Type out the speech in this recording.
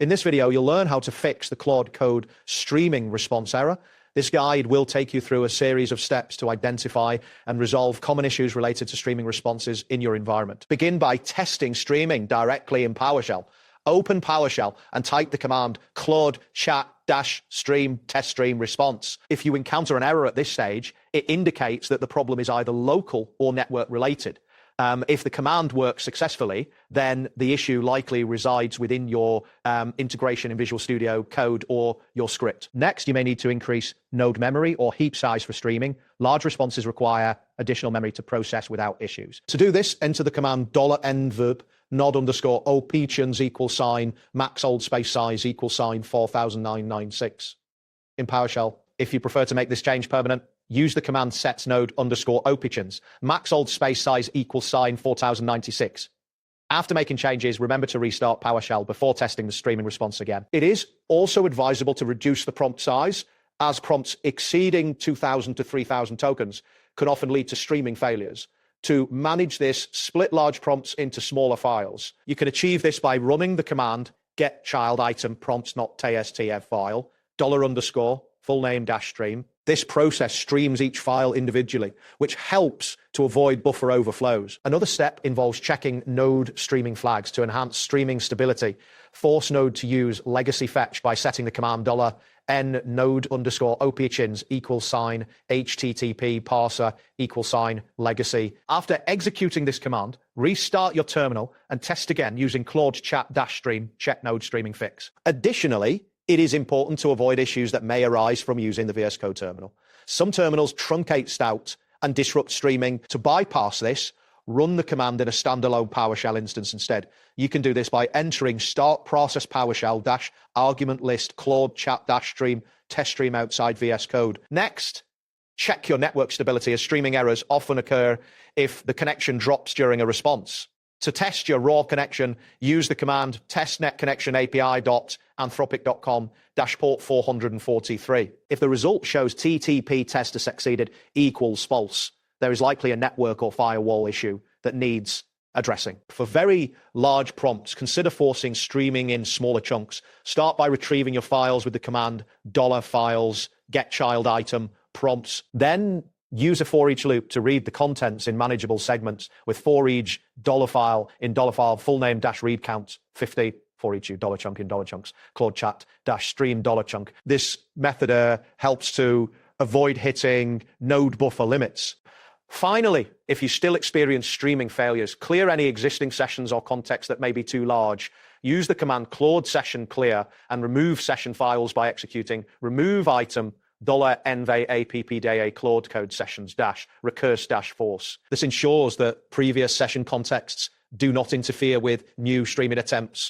In this video, you'll learn how to fix the Claude Code streaming response error. This guide will take you through a series of steps to identify and resolve common issues related to streaming responses in your environment. Begin by testing streaming directly in PowerShell. Open PowerShell and type the command Claude chat-stream test stream response. If you encounter an error at this stage, it indicates that the problem is either local or network related. If the command works successfully, then the issue likely resides within your integration in Visual Studio Code or your script. Next, you may need to increase node memory or heap size for streaming. Large responses require additional memory to process without issues. To do this, enter the command $env nod_options max old space size $4,996 in PowerShell. If you prefer to make this change permanent, use the command sets node_options max old space size $4096. After making changes, remember to restart PowerShell before testing the streaming response again. It is also advisable to reduce the prompt size, as prompts exceeding 2,000 to 3,000 tokens can often lead to streaming failures. To manage this, split large prompts into smaller files. You can achieve this by running the command get child item prompts not tstf file $_ full name -stream. This process streams each file individually, which helps to avoid buffer overflows. Another step involves checking node streaming flags to enhance streaming stability. Force node to use legacy fetch by setting the command $n node_options =http parser =legacy. After executing this command, restart your terminal and test again using Claude chat-stream check node streaming fix. Additionally, it is important to avoid issues that may arise from using the VS Code terminal. Some terminals truncate stout and disrupt streaming. To bypass this, run the command in a standalone PowerShell instance instead. You can do this by entering start process PowerShell -argument list Claude chat-stream test stream outside VS Code. Next, check your network stability, as streaming errors often occur if the connection drops during a response. To test your raw connection, use the command testnetconnectionapi.anthropic.com-port 443. If the result shows TTP test has succeeded equals false, there is likely a network or firewall issue that needs addressing. For very large prompts, consider forcing streaming in smaller chunks. Start by retrieving your files with the command $files get child item prompts. Then use a for each loop to read the contents in manageable segments with for each $file in $file full name -read count 50 for each $chunk in $chunks Claude chat-stream $chunk. This method helps to avoid hitting node buffer limits. Finally, if you still experience streaming failures, clear any existing sessions or context that may be too large. Use the command Claude session clear and remove session files by executing remove item $env Claude Code sessions -recurse -force. This ensures that previous session contexts do not interfere with new streaming attempts.